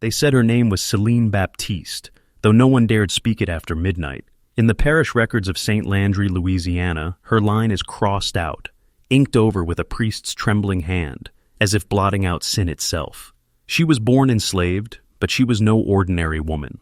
They said her name was Celine Baptiste, though no one dared speak it after midnight. In the parish records of St. Landry, Louisiana, her line is crossed out, inked over with a priest's trembling hand, as if blotting out sin itself. She was born enslaved, but she was no ordinary woman.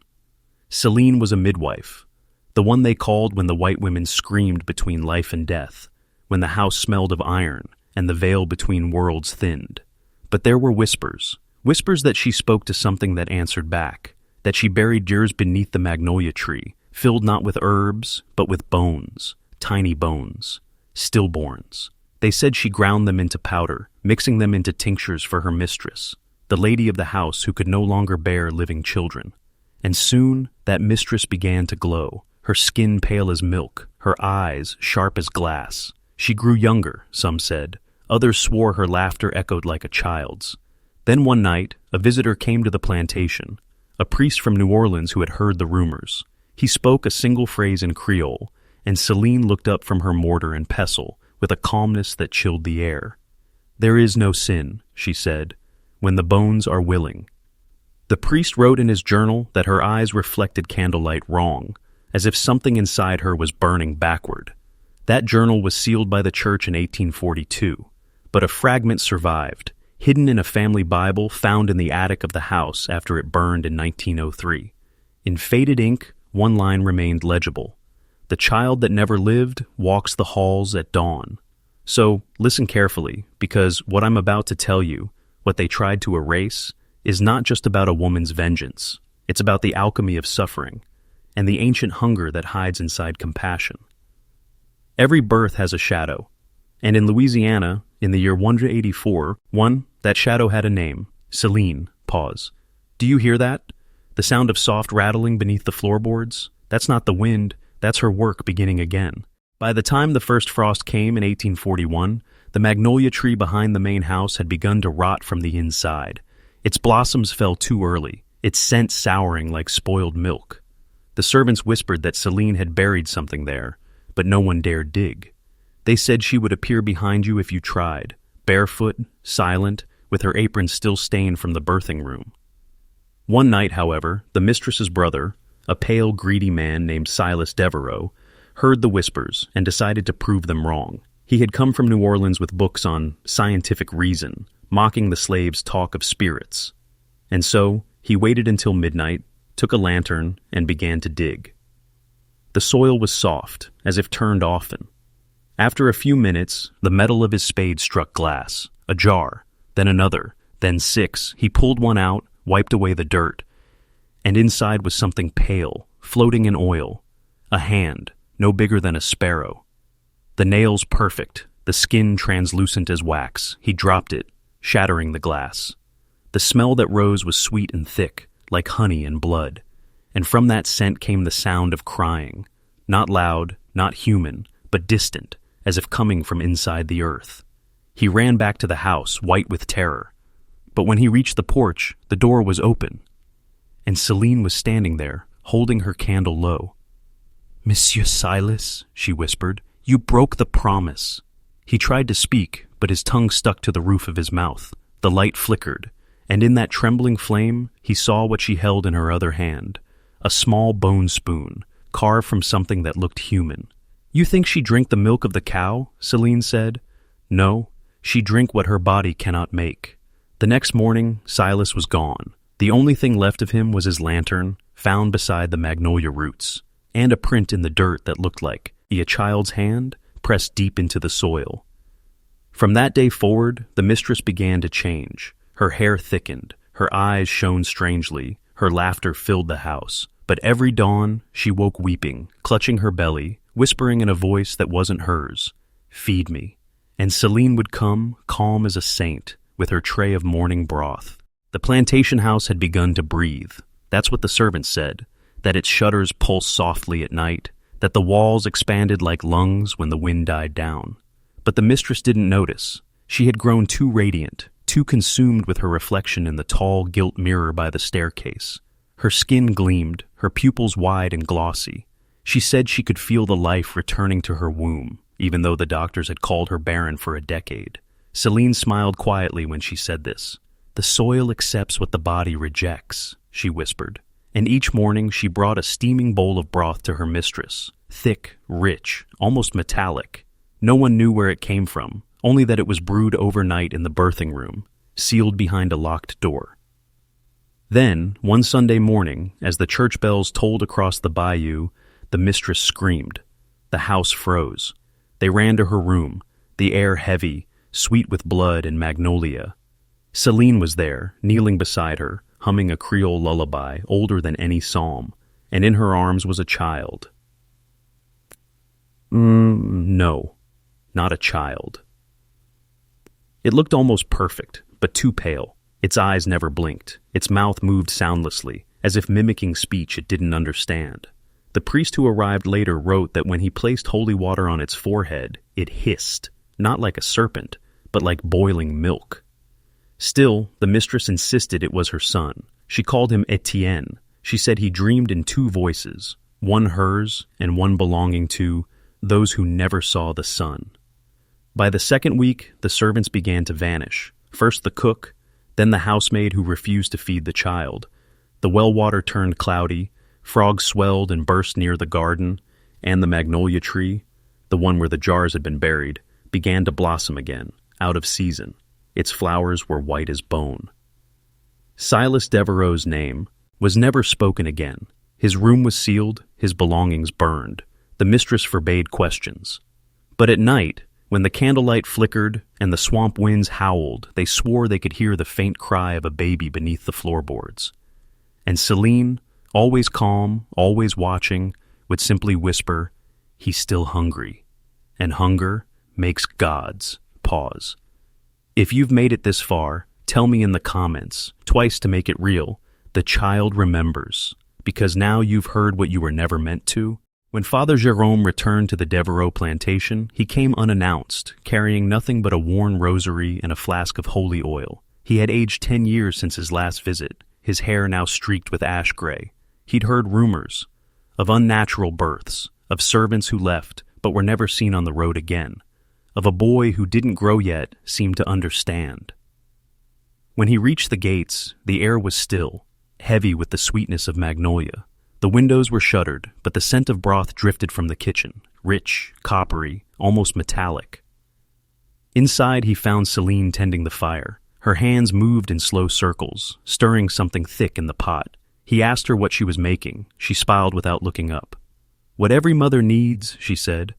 Celine was a midwife, the one they called when the white women screamed between life and death, when the house smelled of iron and the veil between worlds thinned. But there were whispers that she spoke to something that answered back, that she buried yours beneath the magnolia tree, filled not with herbs, but with bones, tiny bones, stillborns. They said she ground them into powder, mixing them into tinctures for her mistress, the lady of the house who could no longer bear living children. And soon that mistress began to glow, her skin pale as milk, her eyes sharp as glass. She grew younger, some said. Others swore her laughter echoed like a child's. Then one night, a visitor came to the plantation, a priest from New Orleans who had heard the rumors. He spoke a single phrase in Creole, and Celine looked up from her mortar and pestle with a calmness that chilled the air. "There is no sin," she said, "when the bones are willing." The priest wrote in his journal that her eyes reflected candlelight wrong, as if something inside her was burning backward. That journal was sealed by the church in 1842, but a fragment survived, hidden in a family Bible found in the attic of the house after it burned in 1903. In faded ink, one line remained legible. "The child that never lived walks the halls at dawn." So, listen carefully, because what I'm about to tell you, what they tried to erase, is not just about a woman's vengeance. It's about the alchemy of suffering, and the ancient hunger that hides inside compassion. Every birth has a shadow, and in Louisiana, in the year 184, that shadow had a name, Celine. Pause. Do you hear that? The sound of soft rattling beneath the floorboards? That's not the wind, that's her work beginning again. By the time the first frost came in 1841, the magnolia tree behind the main house had begun to rot from the inside. Its blossoms fell too early, its scent souring like spoiled milk. The servants whispered that Celine had buried something there, but no one dared dig. They said she would appear behind you if you tried, barefoot, silent, with her apron still stained from the birthing room. One night, however, the mistress's brother, a pale, greedy man named Silas Devereaux, heard the whispers and decided to prove them wrong. He had come from New Orleans with books on scientific reason, mocking the slaves' talk of spirits. And so, he waited until midnight, took a lantern, and began to dig. The soil was soft, as if turned often. After a few minutes, the metal of his spade struck glass, a jar, then another, then 6. He pulled one out, wiped away the dirt, and inside was something pale, floating in oil, a hand, no bigger than a sparrow. The nails perfect, the skin translucent as wax. He dropped it, shattering the glass. The smell that rose was sweet and thick, like honey and blood, and from that scent came the sound of crying, not loud, not human, but distant, as if coming from inside the earth. He ran back to the house, white with terror. But when he reached the porch, the door was open, and Celine was standing there, holding her candle low. "Monsieur Silas," she whispered, "you broke the promise." He tried to speak, but his tongue stuck to the roof of his mouth. The light flickered, and in that trembling flame, he saw what she held in her other hand, a small bone spoon, carved from something that looked human. "You think she drink the milk of the cow?" Celine said. "No, she drink what her body cannot make." The next morning, Silas was gone. The only thing left of him was his lantern, found beside the magnolia roots, and a print in the dirt that looked like a child's hand pressed deep into the soil. From that day forward, the mistress began to change. Her hair thickened, her eyes shone strangely, her laughter filled the house. But every dawn, she woke weeping, clutching her belly, whispering in a voice that wasn't hers, "Feed me." And Celine would come, calm as a saint, with her tray of morning broth. The plantation house had begun to breathe. That's what the servants said, that its shutters pulsed softly at night, that the walls expanded like lungs when the wind died down. But the mistress didn't notice. She had grown too radiant, too consumed with her reflection in the tall gilt mirror by the staircase. Her skin gleamed, her pupils wide and glossy. She said she could feel the life returning to her womb, even though the doctors had called her barren for a decade. Celine smiled quietly when she said this. The soil accepts what the body rejects, she whispered, and each morning she brought a steaming bowl of broth to her mistress, thick, rich, almost metallic. No one knew where it came from, only that it was brewed overnight in the birthing room, sealed behind a locked door. Then, one Sunday morning, as the church bells tolled across the bayou, the mistress screamed. The house froze. They ran to her room, the air heavy, sweet with blood and magnolia. Celine was there, kneeling beside her, humming a Creole lullaby older than any psalm, and in her arms was a child. No, not a child. It looked almost perfect, but too pale. Its eyes never blinked. Its mouth moved soundlessly, as if mimicking speech it didn't understand. The priest who arrived later wrote that when he placed holy water on its forehead, it hissed, not like a serpent, but like boiling milk. Still, the mistress insisted it was her son. She called him Etienne. She said he dreamed in two voices, one hers and one belonging to those who never saw the sun. By the second week, the servants began to vanish. First the cook, then the housemaid who refused to feed the child. The well water turned cloudy, frogs swelled and burst near the garden, and the magnolia tree, the one where the jars had been buried, began to blossom again, out of season. Its flowers were white as bone. Silas Devereaux's name was never spoken again. His room was sealed, his belongings burned. The mistress forbade questions. But at night, when the candlelight flickered and the swamp winds howled, they swore they could hear the faint cry of a baby beneath the floorboards. And Celine, always calm, always watching, would simply whisper, "He's still hungry." And hunger makes gods pause. If you've made it this far, tell me in the comments, twice to make it real, the child remembers, because now you've heard what you were never meant to. When Father Jérôme returned to the Devereaux plantation, he came unannounced, carrying nothing but a worn rosary and a flask of holy oil. He had aged 10 years since his last visit, his hair now streaked with ash gray. He'd heard rumors of unnatural births, of servants who left but were never seen on the road again, of a boy who didn't grow yet seem to understand. When he reached the gates, the air was still, heavy with the sweetness of magnolia. The windows were shuttered, but the scent of broth drifted from the kitchen, rich, coppery, almost metallic. Inside he found Celine tending the fire. Her hands moved in slow circles, stirring something thick in the pot. He asked her what she was making. She smiled without looking up. "What every mother needs," she said,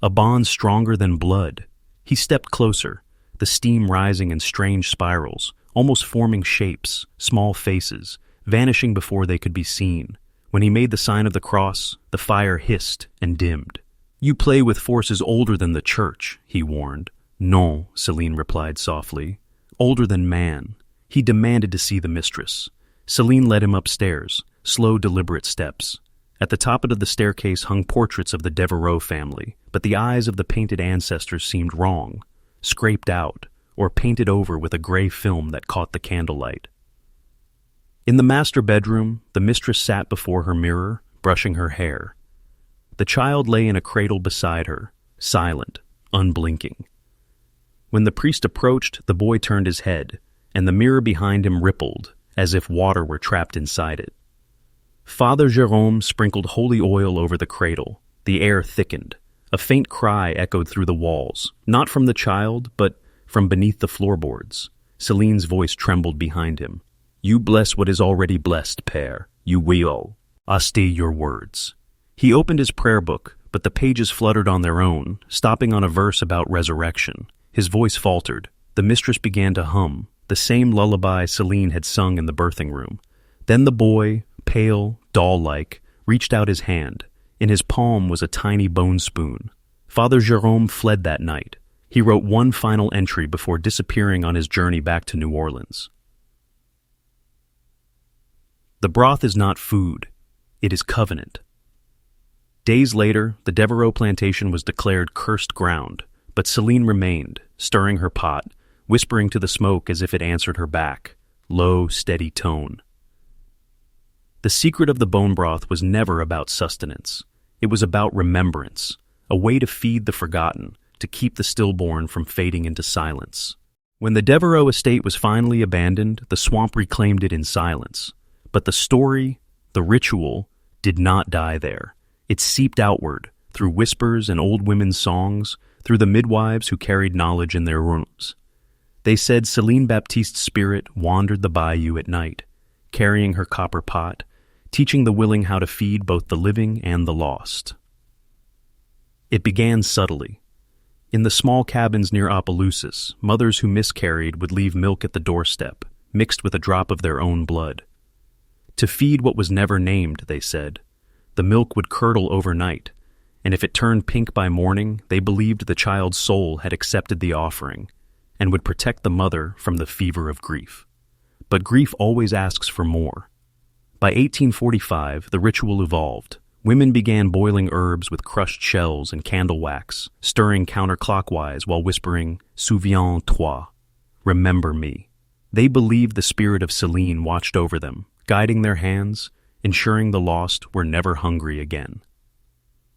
"a bond stronger than blood." He stepped closer, the steam rising in strange spirals, almost forming shapes, small faces, vanishing before they could be seen. When he made the sign of the cross, the fire hissed and dimmed. "You play with forces older than the church," he warned. "Non," Celine replied softly. "Older than man." He demanded to see the mistress. Celine led him upstairs, slow, deliberate steps. At the top of the staircase hung portraits of the Devereaux family, but the eyes of the painted ancestors seemed wrong, scraped out, or painted over with a gray film that caught the candlelight. In the master bedroom, the mistress sat before her mirror, brushing her hair. The child lay in a cradle beside her, silent, unblinking. When the priest approached, the boy turned his head, and the mirror behind him rippled, as if water were trapped inside it. Father Jérôme sprinkled holy oil over the cradle. The air thickened. A faint cry echoed through the walls, not from the child, but from beneath the floorboards. Celine's voice trembled behind him. "You bless what is already blessed, Père. You will. Stay your words." He opened his prayer book, but the pages fluttered on their own, stopping on a verse about resurrection. His voice faltered. The mistress began to hum, the same lullaby Celine had sung in the birthing room. Then the boy, pale, doll-like, reached out his hand. In his palm was a tiny bone spoon. Father Jérôme fled that night. He wrote one final entry before disappearing on his journey back to New Orleans. "The broth is not food, it is covenant." Days later, the Devereaux plantation was declared cursed ground, but Celine remained, stirring her pot, whispering to the smoke as if it answered her back, low, steady tone. The secret of the bone broth was never about sustenance. It was about remembrance, a way to feed the forgotten, to keep the stillborn from fading into silence. When the Devereaux estate was finally abandoned, the swamp reclaimed it in silence. But the story, the ritual, did not die there. It seeped outward, through whispers and old women's songs, through the midwives who carried knowledge in their rooms. They said Celine Baptiste's spirit wandered the bayou at night, carrying her copper pot, teaching the willing how to feed both the living and the lost. It began subtly. In the small cabins near Opelousas, mothers who miscarried would leave milk at the doorstep, mixed with a drop of their own blood. To feed what was never named, they said. The milk would curdle overnight, and if it turned pink by morning, they believed the child's soul had accepted the offering and would protect the mother from the fever of grief. But grief always asks for more. By 1845, the ritual evolved. Women began boiling herbs with crushed shells and candle wax, stirring counterclockwise while whispering, "Souviens-toi," remember me. They believed the spirit of Celine watched over them, guiding their hands, ensuring the lost were never hungry again.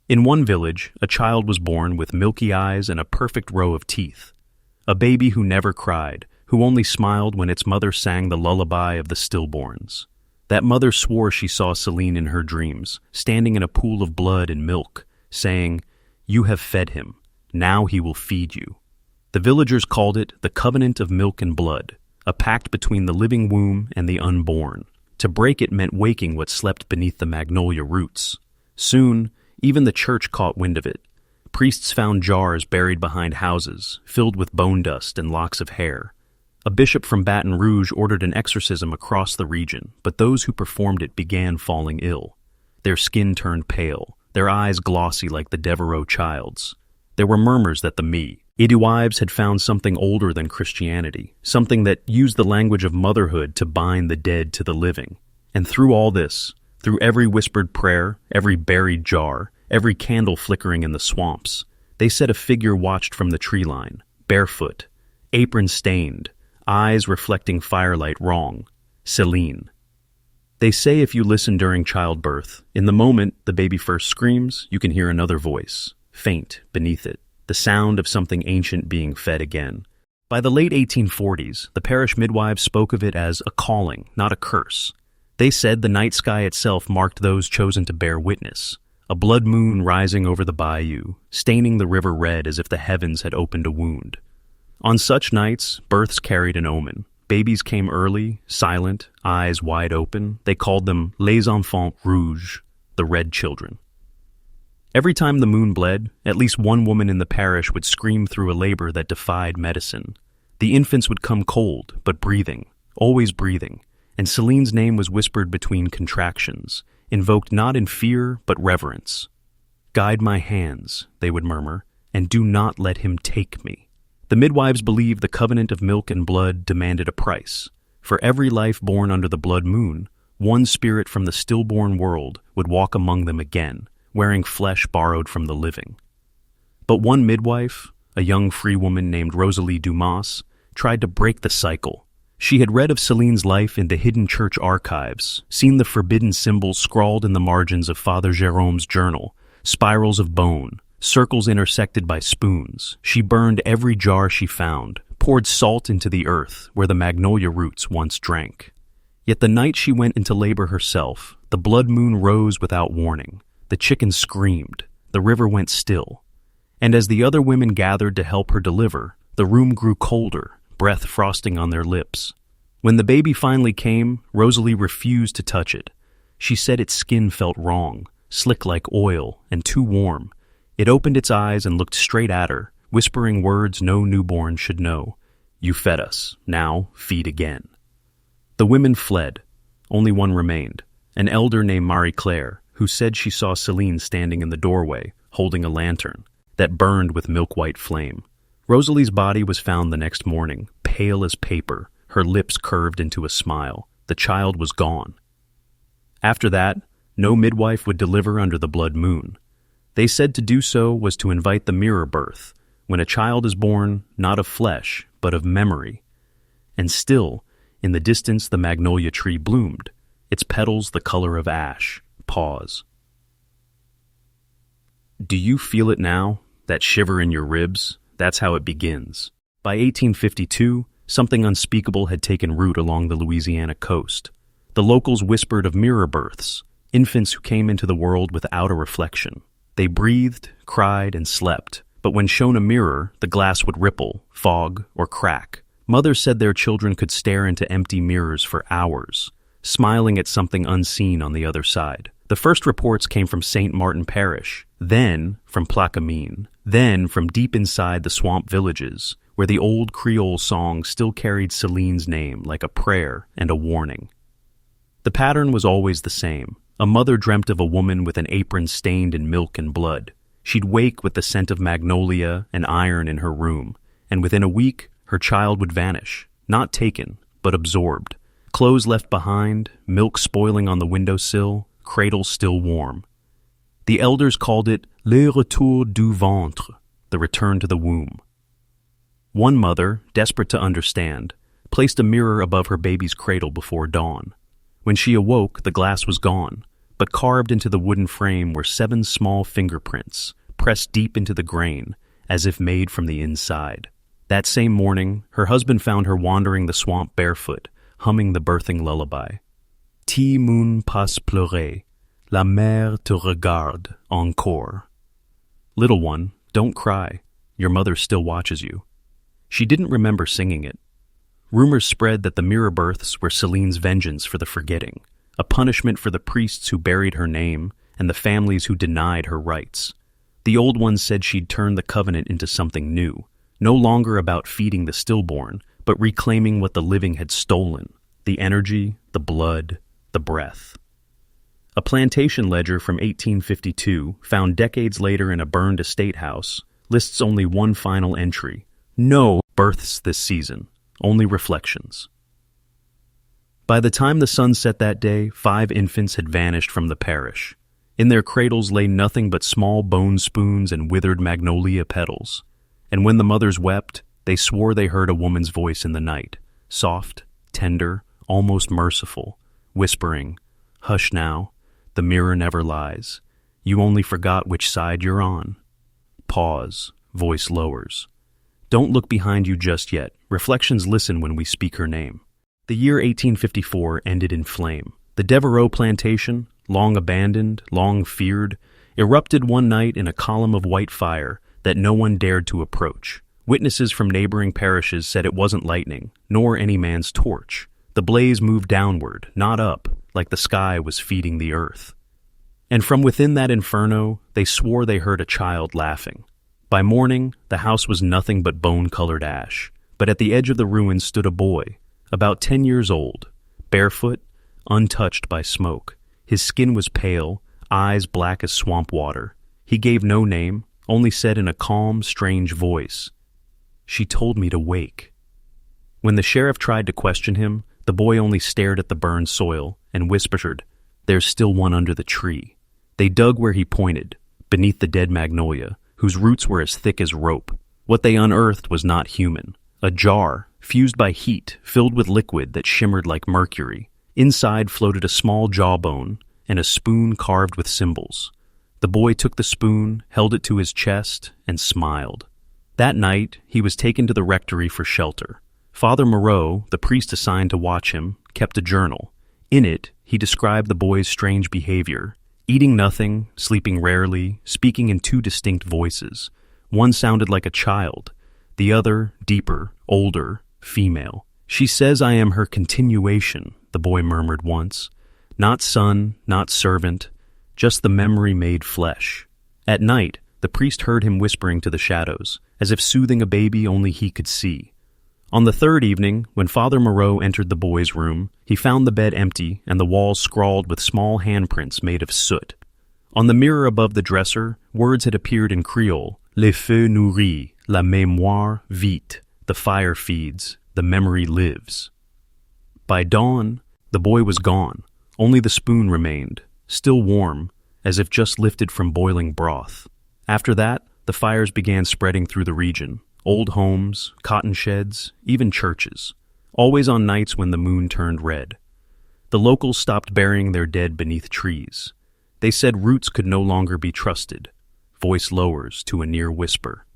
In one village, a child was born with milky eyes and a perfect row of teeth. A baby who never cried, who only smiled when its mother sang the lullaby of the Stillborns. That mother swore she saw Celine in her dreams, standing in a pool of blood and milk, saying, "You have fed him. Now he will feed you." The villagers called it the covenant of milk and blood, a pact between the living womb and the unborn. To break it meant waking what slept beneath the magnolia roots. Soon, even the church caught wind of it. Priests found jars buried behind houses, filled with bone dust and locks of hair. A bishop from Baton Rouge ordered an exorcism across the region, but those who performed it began falling ill. Their skin turned pale, their eyes glossy like the Devereaux child's. There were murmurs that the midwives had found something older than Christianity, something that used the language of motherhood to bind the dead to the living. And through all this, through every whispered prayer, every buried jar, every candle flickering in the swamps, they said a figure watched from the tree line, barefoot, apron stained, eyes reflecting firelight wrong, Celine. They say if you listen during childbirth, in the moment the baby first screams, you can hear another voice, faint beneath it, the sound of something ancient being fed again. By the late 1840s, the parish midwives spoke of it as a calling, not a curse. They said the night sky itself marked those chosen to bear witness, a blood moon rising over the bayou, staining the river red as if the heavens had opened a wound. On such nights, births carried an omen. Babies came early, silent, eyes wide open. They called them les enfants rouges, the red children. Every time the moon bled, at least one woman in the parish would scream through a labor that defied medicine. The infants would come cold, but breathing, always breathing, and Celine's name was whispered between contractions, invoked not in fear but reverence. "Guide my hands," they would murmur, "and do not let him take me." The midwives believed the covenant of milk and blood demanded a price. For every life born under the blood moon, one spirit from the stillborn world would walk among them again, wearing flesh borrowed from the living. But one midwife, a young free woman named Rosalie Dumas, tried to break the cycle. She had read of Celine's life in the hidden church archives, seen the forbidden symbols scrawled in the margins of Father Jérôme's journal, spirals of bone, circles intersected by spoons. She burned every jar she found, poured salt into the earth where the magnolia roots once drank. Yet the night she went into labor herself, the blood moon rose without warning. The chickens screamed, the river went still. And as the other women gathered to help her deliver, the room grew colder, breath frosting on their lips. When the baby finally came, Rosalie refused to touch it. She said its skin felt wrong, slick like oil, and too warm. It opened its eyes and looked straight at her, whispering words no newborn should know. "You fed us. Now feed again." The women fled. Only one remained, an elder named Marie-Claire, who said she saw Celine standing in the doorway, holding a lantern that burned with milk-white flame. Rosalie's body was found the next morning, pale as paper, her lips curved into a smile. The child was gone. After that, no midwife would deliver under the blood moon. They said to do so was to invite the mirror birth, when a child is born not of flesh, but of memory. And still, in the distance the magnolia tree bloomed, its petals the color of ash. Pause. Do you feel it now? That shiver in your ribs? That's how it begins. By 1852, something unspeakable had taken root along the Louisiana coast. The locals whispered of mirror births, infants who came into the world without a reflection. They breathed, cried, and slept, but when shown a mirror, the glass would ripple, fog, or crack. Mothers said their children could stare into empty mirrors for hours, smiling at something unseen on the other side. The first reports came from St. Martin Parish, then from Plaquemine, then from deep inside the swamp villages, where the old Creole song still carried Celine's name like a prayer and a warning. The pattern was always the same. A mother dreamt of a woman with an apron stained in milk and blood. She'd wake with the scent of magnolia and iron in her room, and within a week, her child would vanish, not taken, but absorbed. Clothes left behind, milk spoiling on the windowsill, cradle still warm. The elders called it le retour du ventre, the return to the womb. One mother, desperate to understand, placed a mirror above her baby's cradle before dawn. When she awoke, the glass was gone, but carved into the wooden frame were 7 small fingerprints, pressed deep into the grain, as if made from the inside. That same morning, her husband found her wandering the swamp barefoot, humming the birthing lullaby. Ti moun pas pleurer, la mère te regarde encore. Little one, don't cry, your mother still watches you. She didn't remember singing it. Rumors spread that the mirror births were Celine's vengeance for the forgetting, a punishment for the priests who buried her name and the families who denied her rights. The old ones said she'd turn the covenant into something new, no longer about feeding the stillborn, but reclaiming what the living had stolen, the energy, the blood, the breath. A plantation ledger from 1852, found decades later in a burned estate house, lists only one final entry. No births this season, only reflections. By the time the sun set that day, 5 infants had vanished from the parish. In their cradles lay nothing but small bone spoons and withered magnolia petals. And when the mothers wept, they swore they heard a woman's voice in the night, soft, tender, almost merciful, whispering, "Hush now, the mirror never lies. You only forgot which side you're on." Pause, voice lowers. Don't look behind you just yet. Reflections listen when we speak her name. The year 1854 ended in flame. The Devereaux plantation, long abandoned, long feared, erupted one night in a column of white fire that no one dared to approach. Witnesses from neighboring parishes said it wasn't lightning, nor any man's torch. The blaze moved downward, not up, like the sky was feeding the earth. And from within that inferno, they swore they heard a child laughing. By morning, the house was nothing but bone-colored ash, but at the edge of the ruins stood a boy, about 10 years old, barefoot, untouched by smoke. His skin was pale, eyes black as swamp water. He gave no name, only said in a calm, strange voice, "She told me to wake." When the sheriff tried to question him, the boy only stared at the burned soil and whispered, "There's still one under the tree." They dug where he pointed, beneath the dead magnolia, whose roots were as thick as rope. What they unearthed was not human. A jar, fused by heat, filled with liquid that shimmered like mercury. Inside floated a small jawbone and a spoon carved with symbols. The boy took the spoon, held it to his chest, and smiled. That night, he was taken to the rectory for shelter. Father Moreau, the priest assigned to watch him, kept a journal. In it, he described the boy's strange behavior, eating nothing, sleeping rarely, speaking in 2 distinct voices. One sounded like a child, the other, deeper, older, female. "She says I am her continuation," the boy murmured once. "Not son, not servant, just the memory made flesh." At night, the priest heard him whispering to the shadows, as if soothing a baby only he could see. On the 3rd evening, when Father Moreau entered the boy's room, he found the bed empty and the walls scrawled with small handprints made of soot. On the mirror above the dresser, words had appeared in Creole, "Le feu nourrit, la mémoire vit," the fire feeds, the memory lives. By dawn, the boy was gone. Only the spoon remained, still warm, as if just lifted from boiling broth. After that, the fires began spreading through the region. Old homes, cotton sheds, even churches. Always on nights when the moon turned red. The locals stopped burying their dead beneath trees. They said roots could no longer be trusted. Voice lowers to a near whisper.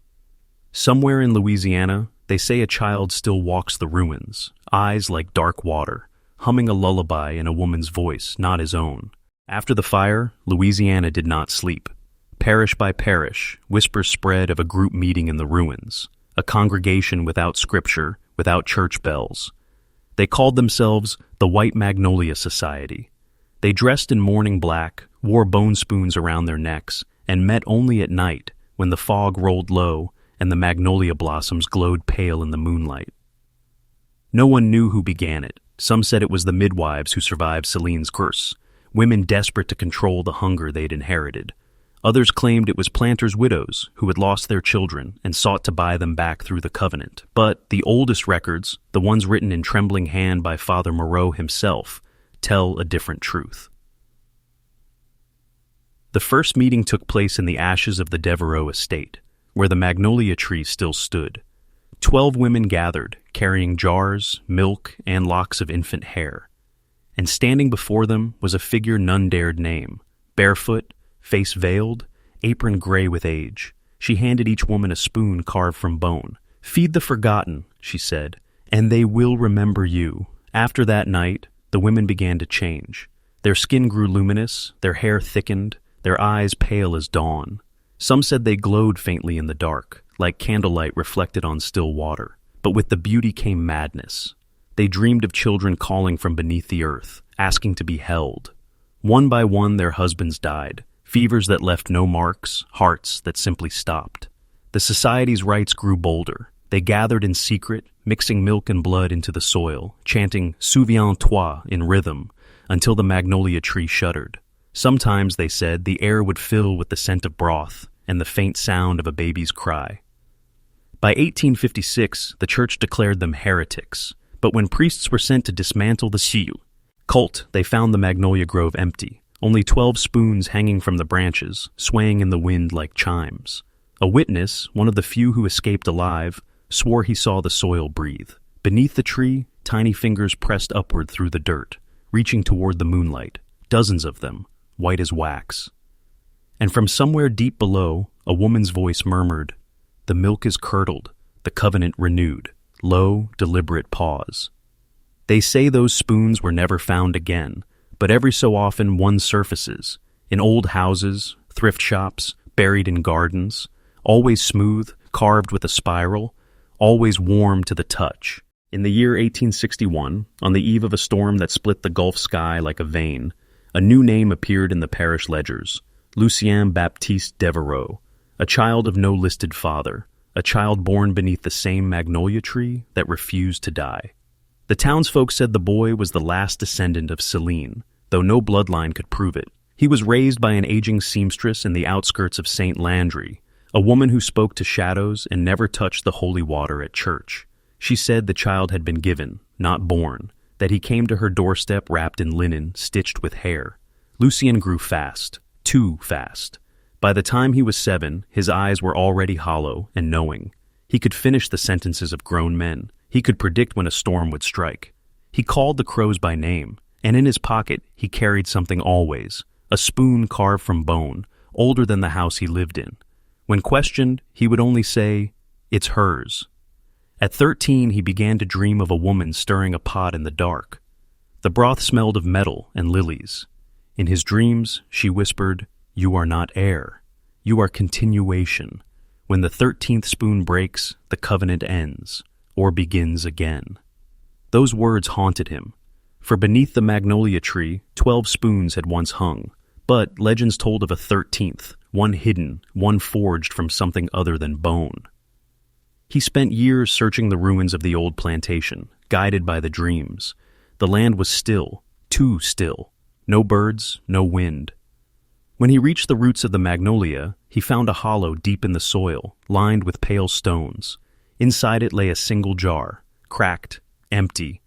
Somewhere in Louisiana, They say a child still walks the ruins, eyes like dark water, humming a lullaby in a woman's voice, not his own. After the fire, Louisiana did not sleep. Parish by parish, whispers spread of a group meeting in the ruins, a congregation without scripture, without church bells. They called themselves the White Magnolia Society. They dressed in mourning black, wore bone spoons around their necks, and met only at night when the fog rolled low and the magnolia blossoms glowed pale in the moonlight. No one knew who began it. Some said it was the midwives who survived Celine's curse, women desperate to control the hunger they'd inherited. Others claimed it was planters' widows who had lost their children and sought to buy them back through the covenant. But the oldest records, the ones written in trembling hand by Father Moreau himself, tell a different truth. The first meeting took place in the ashes of the Devereaux estate, where the magnolia tree still stood. 12 women gathered, carrying jars, milk, and locks of infant hair. And standing before them was a figure none dared name, barefoot, face veiled, apron gray with age. She handed each woman a spoon carved from bone. "Feed the forgotten," she said, "and they will remember you." After that night, the women began to change. Their skin grew luminous, their hair thickened, their eyes pale as dawn. Some said they glowed faintly in the dark, like candlelight reflected on still water. But with the beauty came madness. They dreamed of children calling from beneath the earth, asking to be held. One by one their husbands died, fevers that left no marks, hearts that simply stopped. The society's rites grew bolder. They gathered in secret, mixing milk and blood into the soil, chanting "Souviens-toi" in rhythm, until the magnolia tree shuddered. Sometimes, they said, the air would fill with the scent of broth and the faint sound of a baby's cry. By 1856, the church declared them heretics, but when priests were sent to dismantle the cult, they found the magnolia grove empty, only 12 spoons hanging from the branches, swaying in the wind like chimes. A witness, one of the few who escaped alive, swore he saw the soil breathe. Beneath the tree, tiny fingers pressed upward through the dirt, reaching toward the moonlight, dozens of them, white as wax. And from somewhere deep below, a woman's voice murmured, "The milk is curdled, the covenant renewed." Low, deliberate pause. They say those spoons were never found again, but every so often one surfaces, in old houses, thrift shops, buried in gardens, always smooth, carved with a spiral, always warm to the touch. In the year 1861, on the eve of a storm that split the Gulf sky like a vein, a new name appeared in the parish ledgers, Lucien Baptiste Devereaux, a child of no listed father, a child born beneath the same magnolia tree that refused to die. The townsfolk said the boy was the last descendant of Celine, though no bloodline could prove it. He was raised by an aging seamstress in the outskirts of St. Landry, a woman who spoke to shadows and never touched the holy water at church. She said the child had been given, not born, that he came to her doorstep wrapped in linen, stitched with hair. Lucien grew fast, too fast. By the time he was 7, his eyes were already hollow and knowing. He could finish the sentences of grown men. He could predict when a storm would strike. He called the crows by name, and in his pocket he carried something always, a spoon carved from bone, older than the house he lived in. When questioned, he would only say, "It's hers." At 13, he began to dream of a woman stirring a pot in the dark. The broth smelled of metal and lilies. In his dreams, she whispered, "You are not air. You are continuation. When the 13th spoon breaks, the covenant ends, or begins again." Those words haunted him, for beneath the magnolia tree, 12 spoons had once hung, but legends told of a 13th, one hidden, one forged from something other than bone. He spent years searching the ruins of the old plantation, guided by the dreams. The land was still, too still. No birds, no wind. When he reached the roots of the magnolia, he found a hollow deep in the soil, lined with pale stones. Inside it lay a single jar, cracked, empty,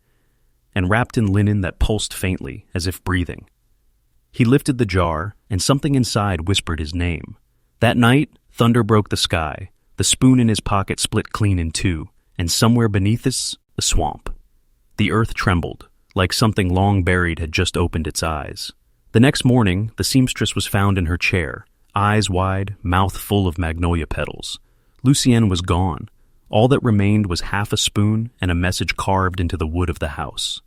and wrapped in linen that pulsed faintly, as if breathing. He lifted the jar, and something inside whispered his name. That night, thunder broke the sky. The spoon in his pocket split clean in two, and somewhere beneath us, a swamp. The earth trembled, like something long buried had just opened its eyes. The next morning, the seamstress was found in her chair, eyes wide, mouth full of magnolia petals. Lucien was gone. All that remained was half a spoon and a message carved into the wood of the house.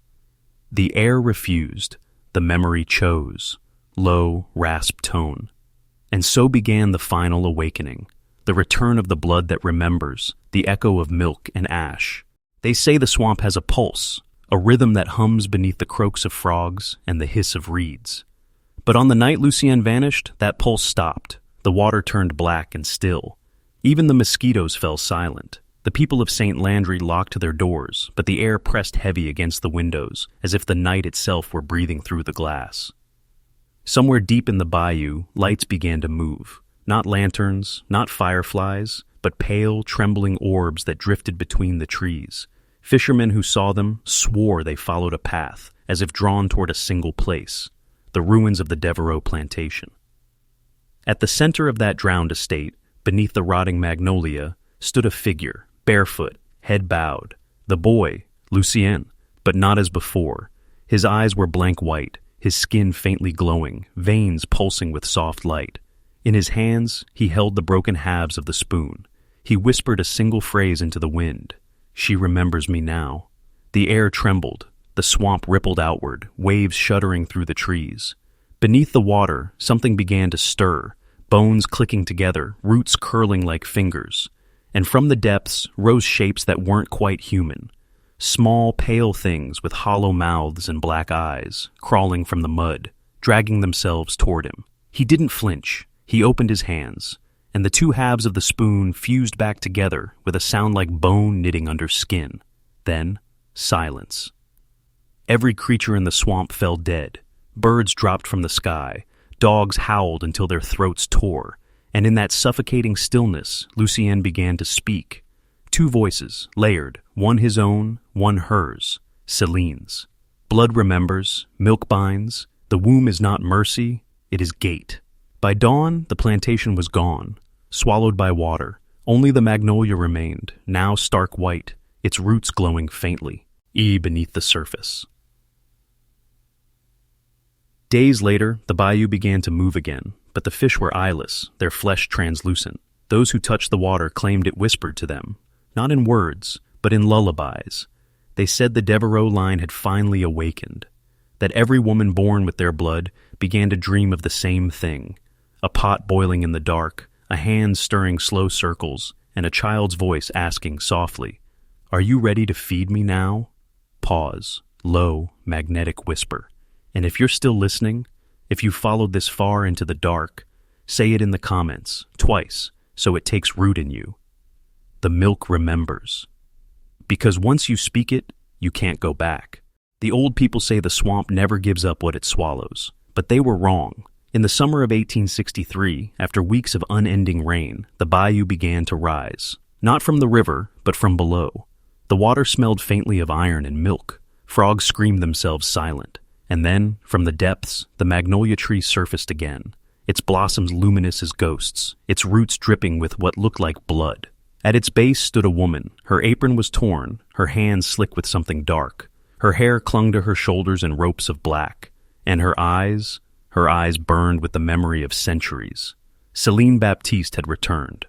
The air refused, the memory chose, low, rasp tone. And so began the final awakening, the return of the blood that remembers, the echo of milk and ash. They say the swamp has a pulse, a rhythm that hums beneath the croaks of frogs and the hiss of reeds. But on the night Lucienne vanished, that pulse stopped. The water turned black and still. Even the mosquitoes fell silent. The people of St. Landry locked their doors, but the air pressed heavy against the windows, as if the night itself were breathing through the glass. Somewhere deep in the bayou, lights began to move. Not lanterns, not fireflies, but pale, trembling orbs that drifted between the trees. Fishermen who saw them swore they followed a path, as if drawn toward a single place, the ruins of the Devereaux plantation. At the center of that drowned estate, beneath the rotting magnolia, stood a figure, barefoot, head bowed. The boy, Lucien, but not as before. His eyes were blank white, his skin faintly glowing, veins pulsing with soft light. In his hands, he held the broken halves of the spoon. He whispered a single phrase into the wind. "She remembers me now." The air trembled. The swamp rippled outward, waves shuddering through the trees. Beneath the water, something began to stir, bones clicking together, roots curling like fingers. And from the depths rose shapes that weren't quite human. Small, pale things with hollow mouths and black eyes, crawling from the mud, dragging themselves toward him. He didn't flinch. He opened his hands, and the two halves of the spoon fused back together with a sound like bone knitting under skin. Then, silence. Every creature in the swamp fell dead. Birds dropped from the sky. Dogs howled until their throats tore. And in that suffocating stillness, Lucien began to speak. Two voices, layered, one his own, one hers, Celine's. Blood remembers, milk binds, the womb is not mercy, it is gate. By dawn, the plantation was gone, swallowed by water. Only the magnolia remained, now stark white, its roots glowing faintly, beneath the surface. Days later, the bayou began to move again, but the fish were eyeless, their flesh translucent. Those who touched the water claimed it whispered to them, not in words, but in lullabies. They said the Devereaux line had finally awakened, that every woman born with their blood began to dream of the same thing, a pot boiling in the dark, a hand stirring slow circles, and a child's voice asking softly, "Are you ready to feed me now?" Pause, low, magnetic whisper. And if you're still listening, if you followed this far into the dark, say it in the comments, twice, so it takes root in you. The milk remembers. Because once you speak it, you can't go back. The old people say the swamp never gives up what it swallows, but they were wrong. In the summer of 1863, after weeks of unending rain, the bayou began to rise, not from the river, but from below. The water smelled faintly of iron and milk. Frogs screamed themselves silent. And then, from the depths, the magnolia tree surfaced again, its blossoms luminous as ghosts, its roots dripping with what looked like blood. At its base stood a woman. Her apron was torn, her hands slick with something dark. Her hair clung to her shoulders in ropes of black, and her eyes burned with the memory of centuries. Celine Baptiste had returned.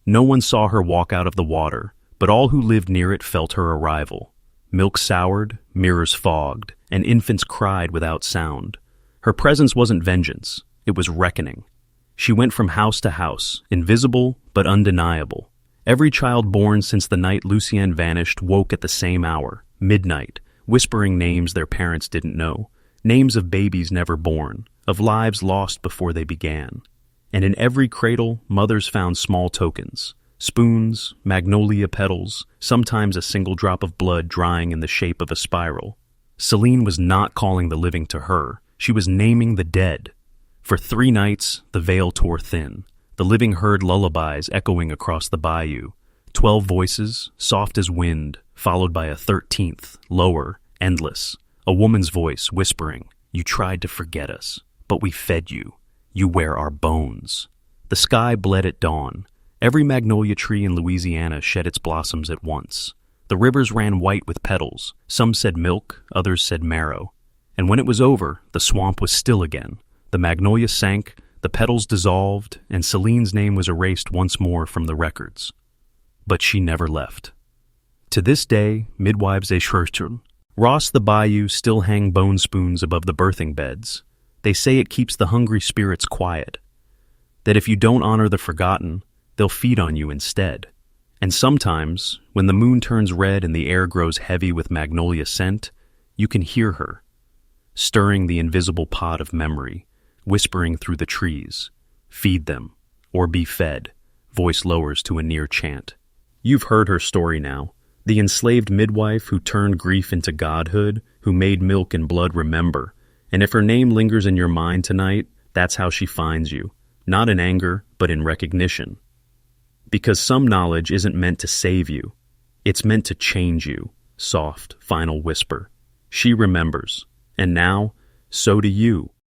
No one saw her walk out of the water, but all who lived near it felt her arrival. Milk soured, mirrors fogged, and infants cried without sound. Her presence wasn't vengeance, it was reckoning. She went from house to house, invisible but undeniable. Every child born since the night Lucien vanished woke at the same hour, midnight, whispering names their parents didn't know, names of babies never born, of lives lost before they began. And in every cradle, mothers found small tokens, spoons, magnolia petals, sometimes a single drop of blood drying in the shape of a spiral. Celine was not calling the living to her, she was naming the dead. For 3 nights, the veil tore thin. The living heard lullabies echoing across the bayou. 12 voices, soft as wind, followed by a 13th, lower, endless. A woman's voice whispering, "You tried to forget us, but we fed you. You wear our bones." The sky bled at dawn. Every magnolia tree in Louisiana shed its blossoms at once. The rivers ran white with petals. Some said milk, others said marrow. And when it was over, the swamp was still again. The magnolia sank, the petals dissolved, and Celine's name was erased once more from the records. but she never left. To this day, midwives a Schurchern. Ross the bayou still hang bone spoons above the birthing beds. They say it keeps the hungry spirits quiet. That if you don't honor the forgotten, they'll feed on you instead. And sometimes, when the moon turns red and the air grows heavy with magnolia scent, you can hear her, stirring the invisible pot of memory, whispering through the trees. Feed them, or be fed, voice lowers to a near chant. You've heard her story now, the enslaved midwife who turned grief into godhood, who made milk and blood remember. And if her name lingers in your mind tonight, that's how she finds you, not in anger, but in recognition. Because some knowledge isn't meant to save you, it's meant to change you, soft, final whisper. She remembers, and now, so do you.